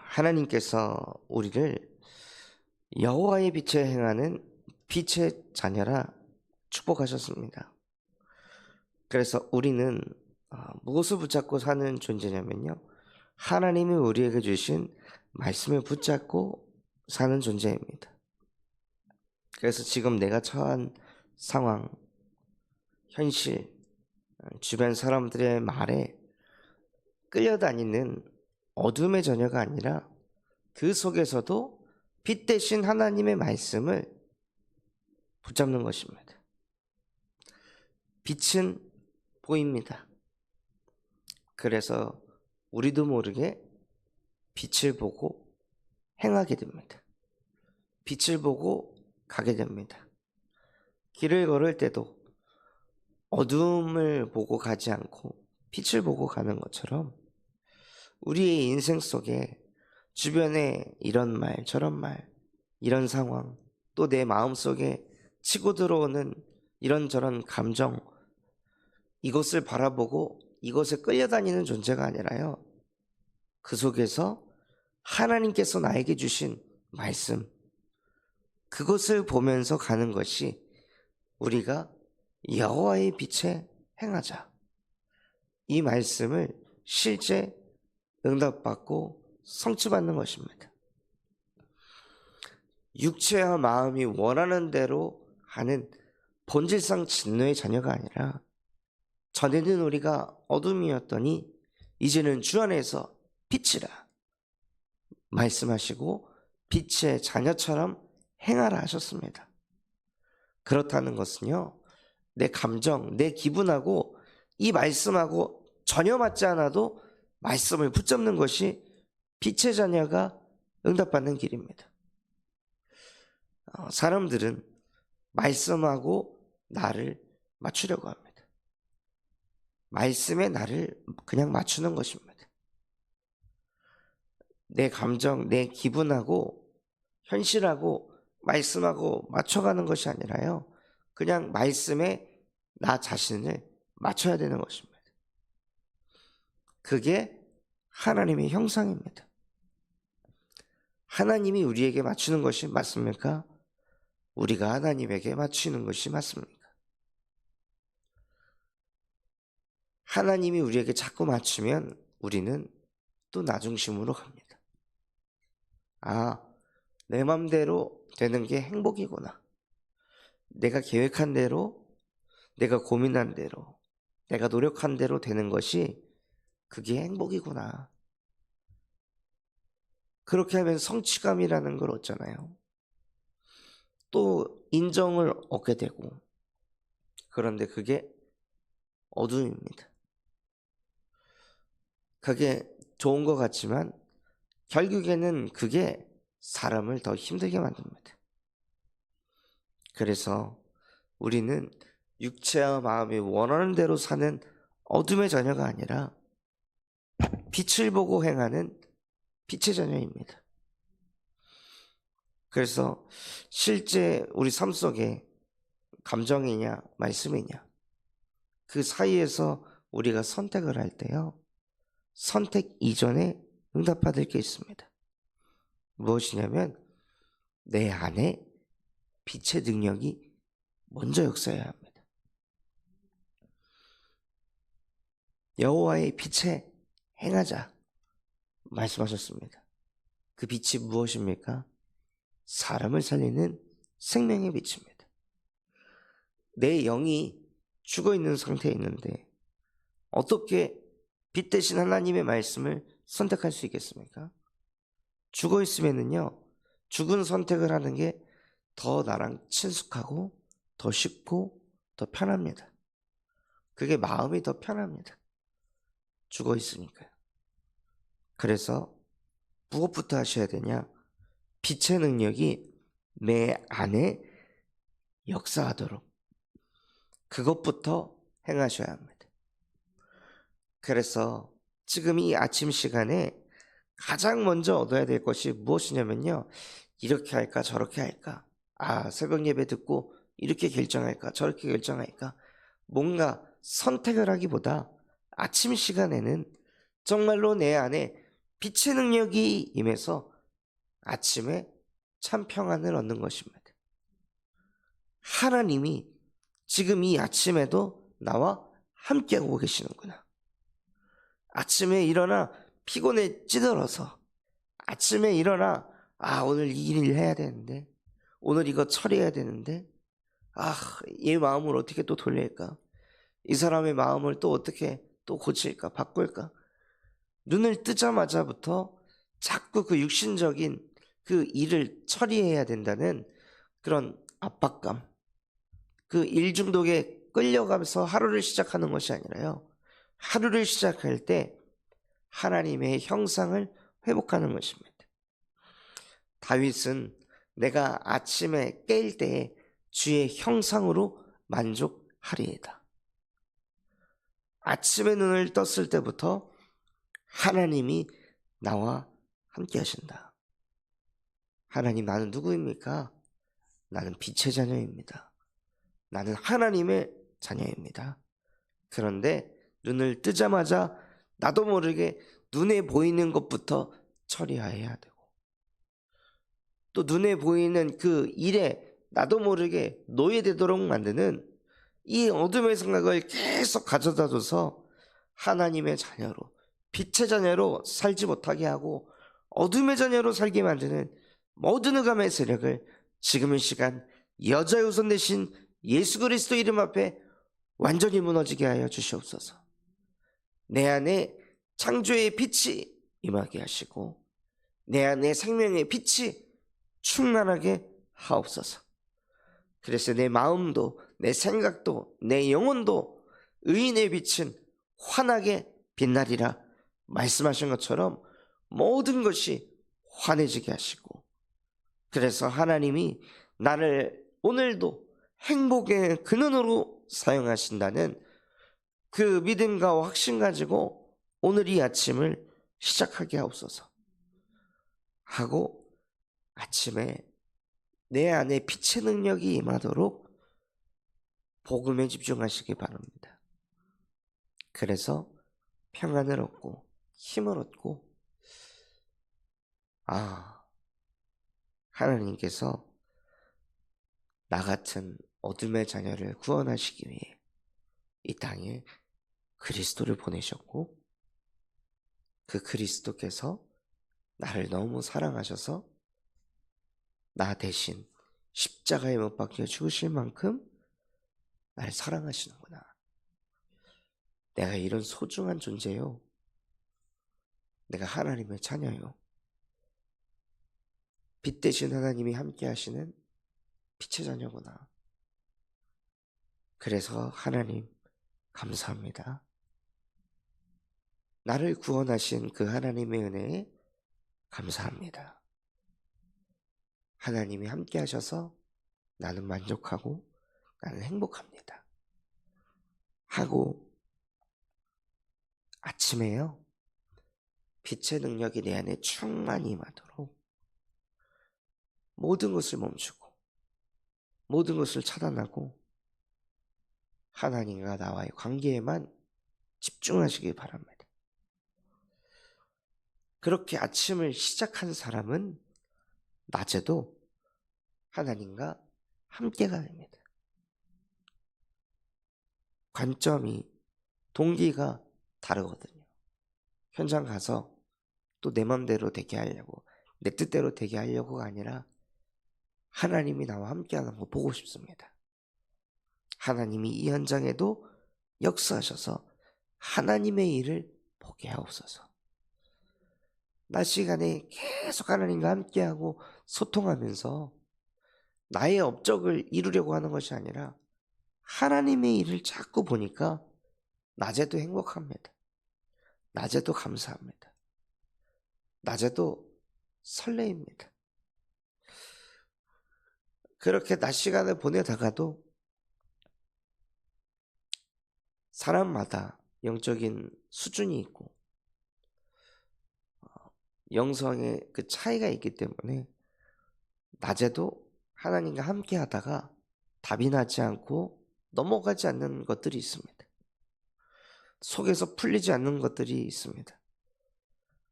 하나님께서 우리를 여호와의 빛에 행하는 빛의 자녀라 축복하셨습니다. 그래서 우리는 무엇을 붙잡고 사는 존재냐면요, 하나님이 우리에게 주신 말씀을 붙잡고 사는 존재입니다. 그래서 지금 내가 처한 상황, 현실, 주변 사람들의 말에 끌려다니는 어둠의 자녀가 아니라 그 속에서도 빛 대신 하나님의 말씀을 붙잡는 것입니다. 빛은 보입니다. 그래서 우리도 모르게 빛을 보고 행하게 됩니다. 빛을 보고 가게 됩니다. 길을 걸을 때도 어둠을 보고 가지 않고 빛을 보고 가는 것처럼 우리의 인생 속에 주변에 이런 말 저런 말, 이런 상황, 또 내 마음속에 치고 들어오는 이런저런 감정, 이것을 바라보고 이것에 끌려다니는 존재가 아니라요, 그 속에서 하나님께서 나에게 주신 말씀, 그것을 보면서 가는 것이 우리가 여호와의 빛에 행하자, 이 말씀을 실제 응답받고 성취받는 것입니다. 육체와 마음이 원하는 대로 하는 본질상 진노의 자녀가 아니라, 전에는 우리가 어둠이었더니 이제는 주 안에서 빛이라 말씀하시고 빛의 자녀처럼 행하라 하셨습니다. 그렇다는 것은요, 내 감정, 내 기분하고 이 말씀하고 전혀 맞지 않아도 말씀을 붙잡는 것이 빛의 자녀가 응답받는 길입니다. 사람들은 말씀하고 나를 맞추려고 합니다. 말씀에 나를 그냥 맞추는 것입니다. 내 감정, 내 기분하고 현실하고 말씀하고 맞춰가는 것이 아니라요, 그냥 말씀에 나 자신을 맞춰야 되는 것입니다. 그게 하나님의 형상입니다. 하나님이 우리에게 맞추는 것이 맞습니까? 우리가 하나님에게 맞추는 것이 맞습니까? 하나님이 우리에게 자꾸 맞추면 우리는 또 나 중심으로 갑니다. 내 맘대로 되는 게 행복이구나. 내가 계획한 대로, 내가 고민한 대로, 내가 노력한 대로 되는 것이 그게 행복이구나. 그렇게 하면 성취감이라는 걸 얻잖아요. 또 인정을 얻게 되고. 그런데 그게 어둠입니다. 그게 좋은 것 같지만 결국에는 그게 사람을 더 힘들게 만듭니다. 그래서 우리는 육체와 마음이 원하는 대로 사는 어둠의 자녀가 아니라 빛을 보고 행하는 빛의 자녀입니다. 그래서 실제 우리 삶 속에 감정이냐 말씀이냐, 그 사이에서 우리가 선택을 할 때요, 선택 이전에 응답받을 게 있습니다. 무엇이냐면 내 안에 빛의 능력이 먼저 역사해야 합니다. 여호와의 빛에 행하자 말씀하셨습니다. 그 빛이 무엇입니까? 사람을 살리는 생명의 빛입니다. 내 영이 죽어있는 상태에 있는데 어떻게 빛 대신 하나님의 말씀을 선택할 수 있겠습니까? 죽어있으면은요, 죽은 선택을 하는 게 더 나랑 친숙하고 더 쉽고 더 편합니다. 그게 마음이 더 편합니다. 죽어있으니까요. 그래서 무엇부터 하셔야 되냐? 빛의 능력이 내 안에 역사하도록 그것부터 행하셔야 합니다. 그래서 지금 이 아침 시간에 가장 먼저 얻어야 될 것이 무엇이냐면요, 이렇게 할까 저렇게 할까, 새벽 예배 듣고 이렇게 결정할까 저렇게 결정할까, 뭔가 선택을 하기보다 아침 시간에는 정말로 내 안에 빛의 능력이 임해서 아침에 참 평안을 얻는 것입니다. 하나님이 지금 이 아침에도 나와 함께하고 계시는구나. 아침에 일어나 피곤에 찌들어서 아침에 일어나 오늘 이 일을 해야 되는데, 오늘 이거 처리해야 되는데, 얘 마음을 어떻게 또 돌릴까? 이 사람의 마음을 또 어떻게 또 고칠까? 바꿀까? 눈을 뜨자마자부터 자꾸 그 육신적인 그 일을 처리해야 된다는 그런 압박감, 그 일 중독에 끌려가면서 하루를 시작하는 것이 아니라요, 하루를 시작할 때 하나님의 형상을 회복하는 것입니다. 다윗은 내가 아침에 깰 때에 주의 형상으로 만족하리이다. 아침에 눈을 떴을 때부터 하나님이 나와 함께 하신다. 하나님, 나는 누구입니까? 나는 빛의 자녀입니다. 나는 하나님의 자녀입니다. 그런데 눈을 뜨자마자 나도 모르게 눈에 보이는 것부터 처리해야 되고, 또 눈에 보이는 그 일에 나도 모르게 노예되도록 만드는 이 어둠의 생각을 계속 가져다 줘서 하나님의 자녀로, 빛의 자녀로 살지 못하게 하고 어둠의 자녀로 살게 만드는 모든 흑암의 세력을 지금 이 시간 여자의 우선 되신 예수 그리스도 이름 앞에 완전히 무너지게 하여 주시옵소서. 내 안에 창조의 빛이 임하게 하시고 내 안에 생명의 빛이 충만하게 하옵소서. 그래서 내 마음도 내 생각도 내 영혼도 의인의 빛은 환하게 빛나리라 말씀하신 것처럼 모든 것이 환해지게 하시고, 그래서 하나님이 나를 오늘도 행복의 근원으로 사용하신다는 그 믿음과 확신 가지고 오늘 이 아침을 시작하게 하옵소서 하고, 아침에 내 안에 빛의 능력이 임하도록 복음에 집중하시기 바랍니다. 그래서 평안을 얻고 힘을 얻고, 하나님께서 나 같은 어둠의 자녀를 구원하시기 위해 이 땅에 그리스도를 보내셨고, 그 그리스도께서 나를 너무 사랑하셔서 나 대신 십자가에 못 박혀 죽으실 만큼 나를 사랑하시는구나. 내가 이런 소중한 존재요. 내가 하나님의 자녀요. 빛 대신 하나님이 함께 하시는 빛의 자녀구나. 그래서 하나님 감사합니다. 나를 구원하신 그 하나님의 은혜에 감사합니다. 하나님이 함께 하셔서 나는 만족하고 나는 행복합니다 하고, 아침에요 빛의 능력이 내 안에 충만히 임하도록 모든 것을 멈추고 모든 것을 차단하고 하나님과 나와의 관계에만 집중하시기 바랍니다. 그렇게 아침을 시작한 사람은 낮에도 하나님과 함께가 됩니다. 관점이, 동기가 다르거든요. 현장 가서 또 내 맘대로 되게 하려고, 내 뜻대로 되게 하려고가 아니라 하나님이 나와 함께하는 거 보고 싶습니다. 하나님이 이 현장에도 역사하셔서 하나님의 일을 보게 하옵소서. 낮 시간에 계속 하나님과 함께하고 소통하면서 나의 업적을 이루려고 하는 것이 아니라 하나님의 일을 자꾸 보니까 낮에도 행복합니다. 낮에도 감사합니다. 낮에도 설레입니다. 그렇게 낮 시간을 보내다가도 사람마다 영적인 수준이 있고 영성의 그 차이가 있기 때문에 낮에도 하나님과 함께 하다가 답이 나지 않고 넘어가지 않는 것들이 있습니다. 속에서 풀리지 않는 것들이 있습니다.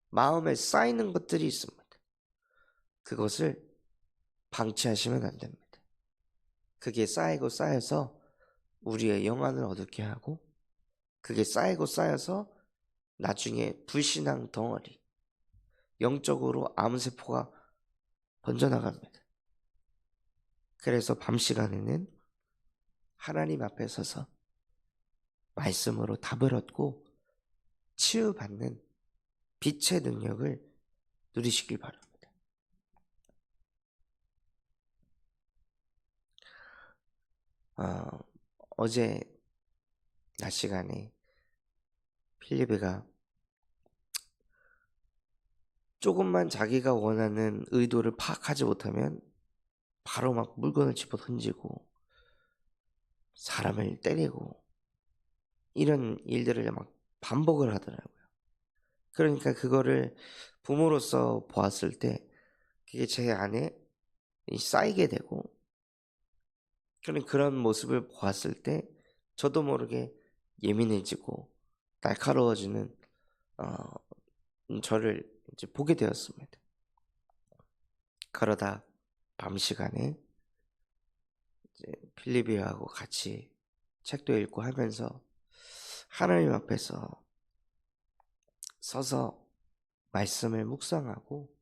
마음에 쌓이는 것들이 있습니다. 그것을 방치하시면 안 됩니다. 그게 쌓이고 쌓여서 우리의 영안을 어둡게 하고, 그게 쌓이고 쌓여서 나중에 불신앙 덩어리, 영적으로 암세포가 번져나갑니다. 그래서 밤 시간에는 하나님 앞에 서서 말씀으로 답을 얻고 치유받는 빛의 능력을 누리시길 바랍니다. 어제 낮 시간에 필리베가 조금만 자기가 원하는 의도를 파악하지 못하면 바로 막 물건을 집어 던지고 사람을 때리고 이런 일들을 막 반복을 하더라고요. 그러니까 그거를 부모로서 보았을 때 그게 제 안에 쌓이게 되고, 그런 모습을 보았을 때 저도 모르게 예민해지고 날카로워지는 저를 이제 보게 되었습니다. 그러다 밤 시간에 이제 필리비하고 같이 책도 읽고 하면서 하나님 앞에서 서서 말씀을 묵상하고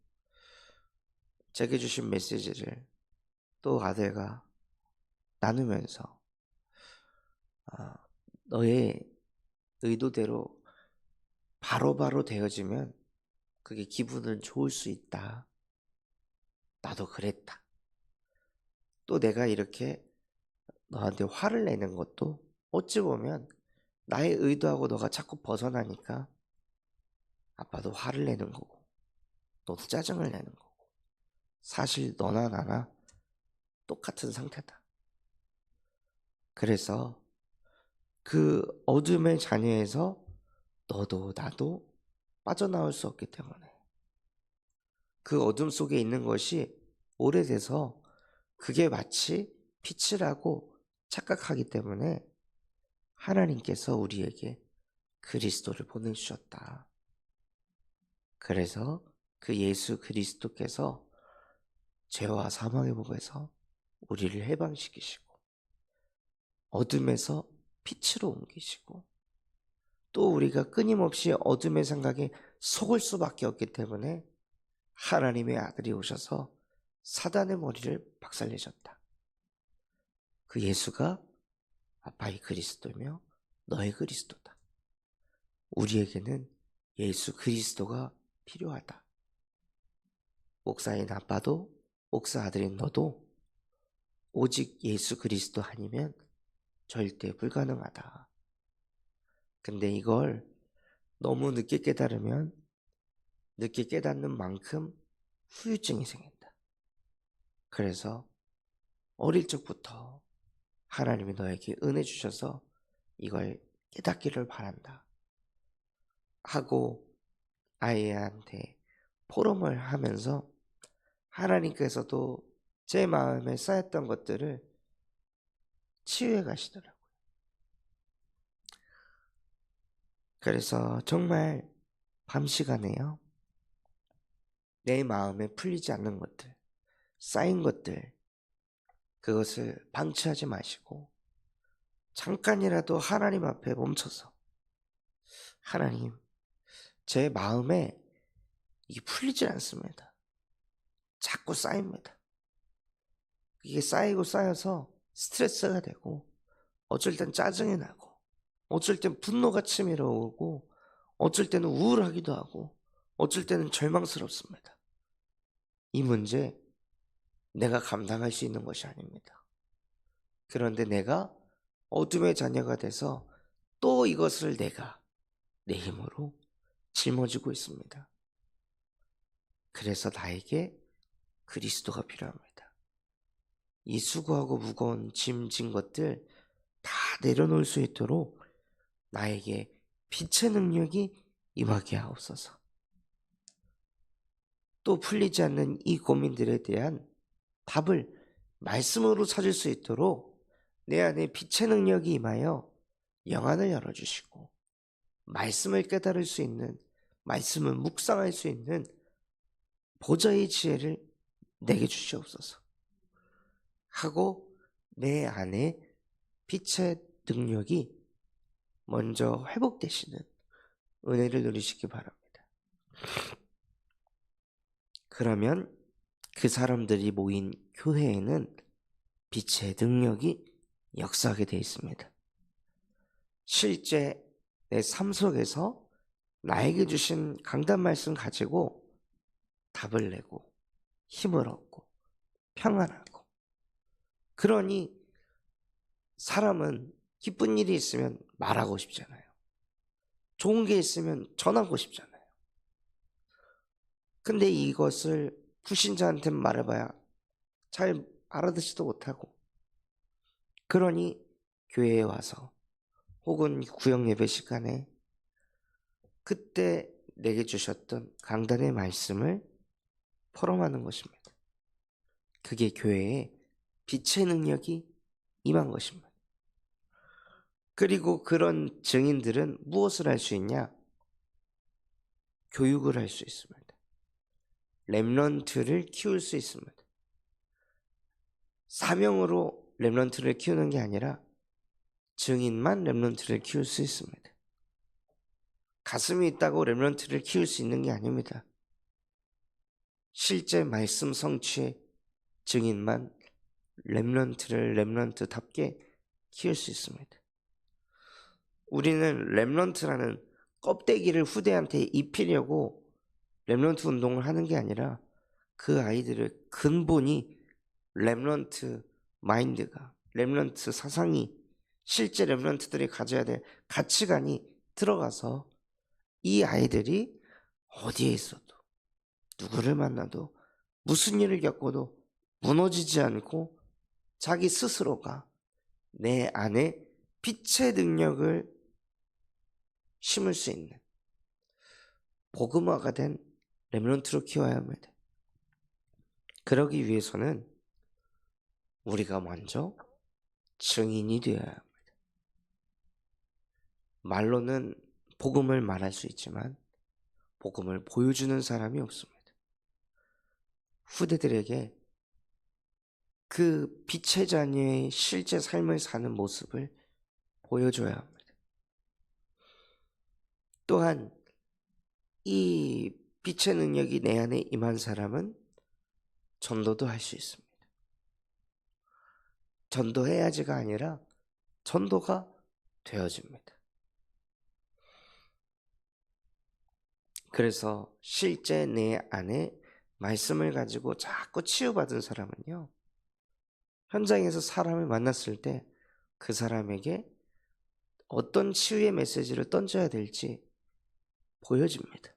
제게 주신 메시지를 또 아들과 나누면서 너의 의도대로 바로바로 되어지면 그게 기분은 좋을 수 있다. 나도 그랬다. 또 내가 이렇게 너한테 화를 내는 것도 어찌 보면 나의 의도하고 너가 자꾸 벗어나니까 아빠도 화를 내는 거고 너도 짜증을 내는 거고 사실 너나 나나 똑같은 상태다. 그래서 그 어둠의 잔해에서 너도 나도 빠져나올 수 없기 때문에 그 어둠 속에 있는 것이 오래돼서 그게 마치 빛이라고 착각하기 때문에 하나님께서 우리에게 그리스도를 보내주셨다. 그래서 그 예수 그리스도께서 죄와 사망의 법에서 우리를 해방시키시고 어둠에서 빛으로 옮기시고 또 우리가 끊임없이 어둠의 생각에 속을 수밖에 없기 때문에 하나님의 아들이 오셔서 사단의 머리를 박살내셨다. 그 예수가 아빠의 그리스도며 너의 그리스도다. 우리에게는 예수 그리스도가 필요하다. 목사인 아빠도 목사 아들인 너도 오직 예수 그리스도 아니면 절대 불가능하다. 근데 이걸 너무 늦게 깨달으면 늦게 깨닫는 만큼 후유증이 생긴다. 그래서 어릴 적부터 하나님이 너에게 은혜 주셔서 이걸 깨닫기를 바란다 하고 아이한테 포럼을 하면서 하나님께서도 제 마음에 쌓였던 것들을 치유해 가시더라고요. 그래서 정말 밤 시간에요, 내 마음에 풀리지 않는 것들, 쌓인 것들, 그것을 방치하지 마시고 잠깐이라도 하나님 앞에 멈춰서 하나님, 제 마음에 이게 풀리지 않습니다. 자꾸 쌓입니다. 이게 쌓이고 쌓여서 스트레스가 되고 어쩔 땐 짜증이 나고 어쩔 땐 분노가 치밀어 오고 어쩔 때는 우울하기도 하고 어쩔 때는 절망스럽습니다. 이 문제 내가 감당할 수 있는 것이 아닙니다. 그런데 내가 어둠의 자녀가 돼서 또 이것을 내가 내 힘으로 짊어지고 있습니다. 그래서 나에게 그리스도가 필요합니다. 이 수고하고 무거운 짐진 것들 다 내려놓을 수 있도록 나에게 빛의 능력이 임하게 하옵소서. 또 풀리지 않는 이 고민들에 대한 답을 말씀으로 찾을 수 있도록 내 안에 빛의 능력이 임하여 영안을 열어주시고 말씀을 깨달을 수 있는 말씀을 묵상할 수 있는 보좌의 지혜를 내게 주시옵소서 하고 내 안에 빛의 능력이 먼저 회복되시는 은혜를 누리시기 바랍니다. 그러면 그 사람들이 모인 교회에는 빛의 능력이 역사하게 되어 있습니다. 실제 내 삶 속에서 나에게 주신 강단 말씀 가지고 답을 내고 힘을 얻고 평안하고, 그러니 사람은 기쁜 일이 있으면 말하고 싶잖아요. 좋은 게 있으면 전하고 싶잖아요. 근데 이것을 불신자한테 말해봐야 잘 알아듣지도 못하고, 그러니 교회에 와서 혹은 구역 예배 시간에 그때 내게 주셨던 강단의 말씀을 포럼하는 것입니다. 그게 교회에 빛의 능력이 임한 것입니다. 그리고 그런 증인들은 무엇을 할 수 있냐? 교육을 할 수 있습니다. 렘넌트를 키울 수 있습니다. 사명으로 렘넌트를 키우는 게 아니라 증인만 렘넌트를 키울 수 있습니다. 가슴이 있다고 렘넌트를 키울 수 있는 게 아닙니다. 실제 말씀 성취의 증인만 렘넌트를 렘넌트답게 키울 수 있습니다. 우리는 렘넌트라는 껍데기를 후대한테 입히려고 렘넌트 운동을 하는 게 아니라 그 아이들의 근본이 렘넌트 마인드가, 렘넌트 사상이, 실제 렘넌트들이 가져야 될 가치관이 들어가서 이 아이들이 어디에 있어도, 누구를 만나도, 무슨 일을 겪어도 무너지지 않고 자기 스스로가 내 안에 빛의 능력을 심을 수 있는 복음화가 된 렘넌트로 키워야 합니다. 그러기 위해서는 우리가 먼저 증인이 되어야 합니다. 말로는 복음을 말할 수 있지만 복음을 보여주는 사람이 없습니다. 후대들에게 그 빛의 자녀의 실제 삶을 사는 모습을 보여줘야 합니다. 또한 이 빛의 능력이 내 안에 임한 사람은 전도도 할 수 있습니다. 전도해야지가 아니라 전도가 되어집니다. 그래서 실제 내 안에 말씀을 가지고 자꾸 치유받은 사람은요, 현장에서 사람을 만났을 때 그 사람에게 어떤 치유의 메시지를 던져야 될지 보여집니다.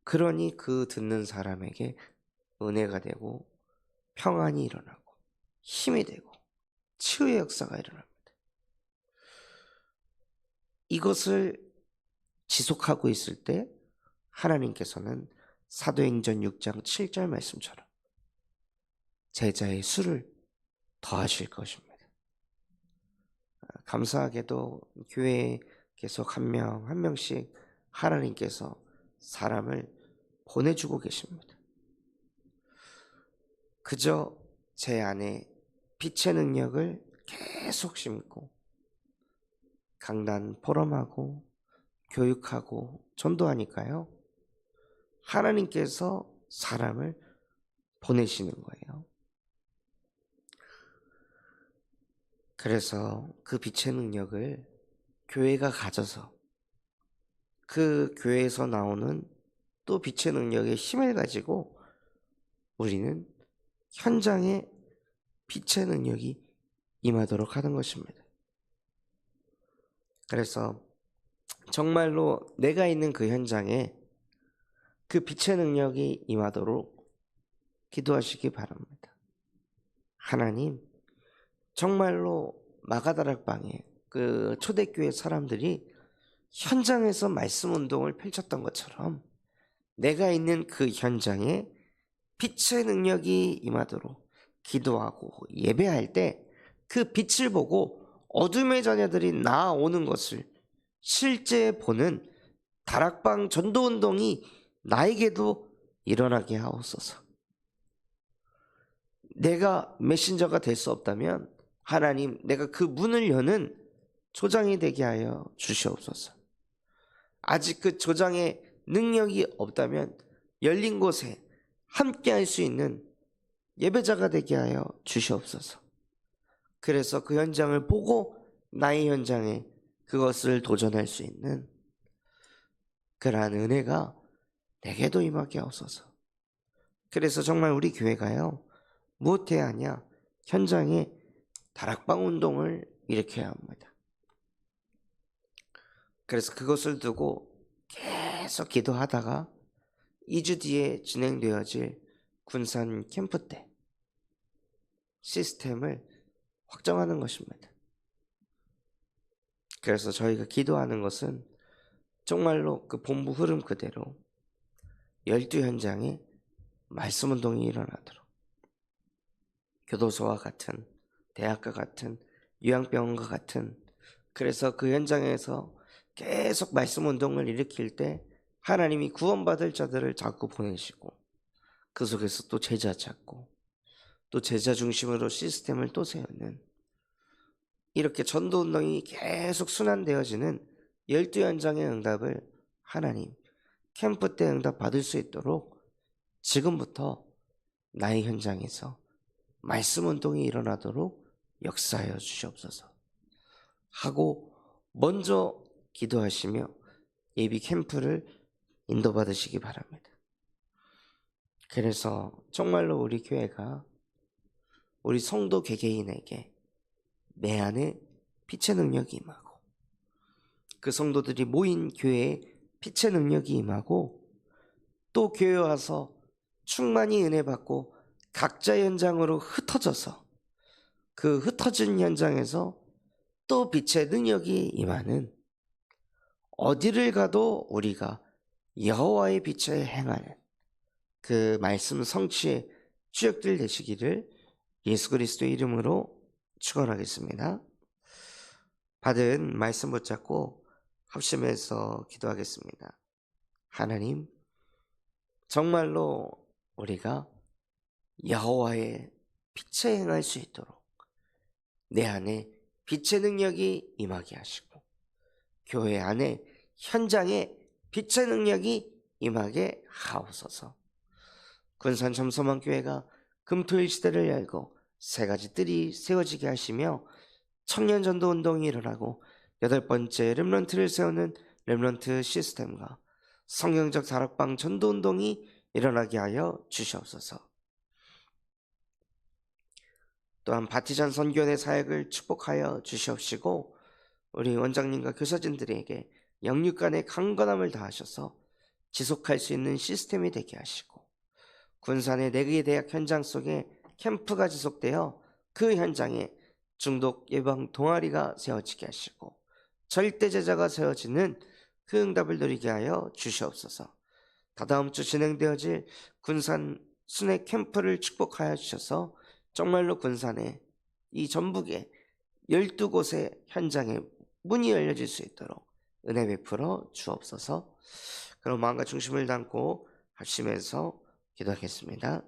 그러니 그 듣는 사람에게 은혜가 되고 평안이 일어나고 힘이 되고 치유의 역사가 일어납니다. 이것을 지속하고 있을 때 하나님께서는 사도행전 6장 7절 말씀처럼 제자의 수를 더하실 것입니다. 감사하게도 교회에 계속 한 명 한 명씩 하나님께서 사람을 보내주고 계십니다. 그저 제 안에 빛의 능력을 계속 심고 강단 포럼하고 교육하고 전도하니까요, 하나님께서 사람을 보내시는 거예요. 그래서 그 빛의 능력을 교회가 가져서 그 교회에서 나오는 또 빛의 능력의 힘을 가지고 우리는 현장에 빛의 능력이 임하도록 하는 것입니다. 그래서 정말로 내가 있는 그 현장에 그 빛의 능력이 임하도록 기도하시기 바랍니다. 하나님, 정말로 마가다락방에 그 초대교회 사람들이 현장에서 말씀 운동을 펼쳤던 것처럼 내가 있는 그 현장에 빛의 능력이 임하도록 기도하고 예배할 때 그 빛을 보고 어둠의 자녀들이 나오는 것을 실제 보는 다락방 전도운동이 나에게도 일어나게 하옵소서. 내가 메신저가 될 수 없다면 하나님, 내가 그 문을 여는 조장이 되게 하여 주시옵소서. 아직 그 조장의 능력이 없다면 열린 곳에 함께 할 수 있는 예배자가 되게 하여 주시옵소서. 그래서 그 현장을 보고 나의 현장에 그것을 도전할 수 있는 그러한 은혜가 내게도 임하게 하옵소서. 그래서 정말 우리 교회가요, 무엇해야 하냐? 현장에 다락방 운동을 일으켜야 합니다. 그래서 그것을 두고 계속 기도하다가 2주 뒤에 진행되어질 군산 캠프 때 시스템을 확정하는 것입니다. 그래서 저희가 기도하는 것은 정말로 그 본부 흐름 그대로 12현장에 말씀 운동이 일어나도록, 교도소와 같은, 대학과 같은, 요양병원과 같은, 그래서 그 현장에서 계속 말씀 운동을 일으킬 때 하나님이 구원받을 자들을 자꾸 보내시고 그 속에서 또 제자 찾고 또 제자 중심으로 시스템을 또 세우는, 이렇게 전도운동이 계속 순환되어지는 12현장의 응답을 하나님 캠프 때 응답 받을 수 있도록 지금부터 나의 현장에서 말씀 운동이 일어나도록 역사하여 주시옵소서 하고 먼저 기도하시며 예비 캠프를 인도받으시기 바랍니다. 그래서 정말로 우리 교회가 우리 성도 개개인에게 내 안에 빛의 능력이 임하고 그 성도들이 모인 교회에 빛의 능력이 임하고 또 교회에 와서 충만히 은혜 받고 각자 현장으로 흩어져서 그 흩어진 현장에서 또 빛의 능력이 임하는, 어디를 가도 우리가 여호와의 빛에 행하는 그 말씀 성취의 주역들 되시기를 예수 그리스도의 이름으로 축원하겠습니다. 받은 말씀 붙잡고 합심해서 기도하겠습니다. 하나님, 정말로 우리가 여호와의 빛에 행할 수 있도록 내 안에 빛의 능력이 임하게 하시고 교회 안에 현장에 빛의 능력이 임하게 하옵소서. 군산 점소만 교회가 금토일 시대를 열고 세 가지 뜰이 세워지게 하시며 청년 전도 운동이 일어나고 8번째 렘넌트를 세우는 렘넌트 시스템과 성경적 다락방 전도 운동이 일어나게 하여 주시옵소서. 또한 바티잔 선교회 사역을 축복하여 주시옵시고 우리 원장님과 교사진들에게 영육간의 강건함을 다하셔서 지속할 수 있는 시스템이 되게 하시고 군산의 4개의 대학 현장 속에 캠프가 지속되어 그 현장에 중독 예방 동아리가 세워지게 하시고 절대 제자가 세워지는 그 응답을 누리게 하여 주시옵소서. 다다음 주 진행되어질 군산 순회 캠프를 축복하여 주셔서 정말로 군산에 이 전북에 12곳의 현장에 문이 열려질 수 있도록 은혜 베풀어 주옵소서. 그럼 마음과 중심을 담고 합심해서 기도하겠습니다.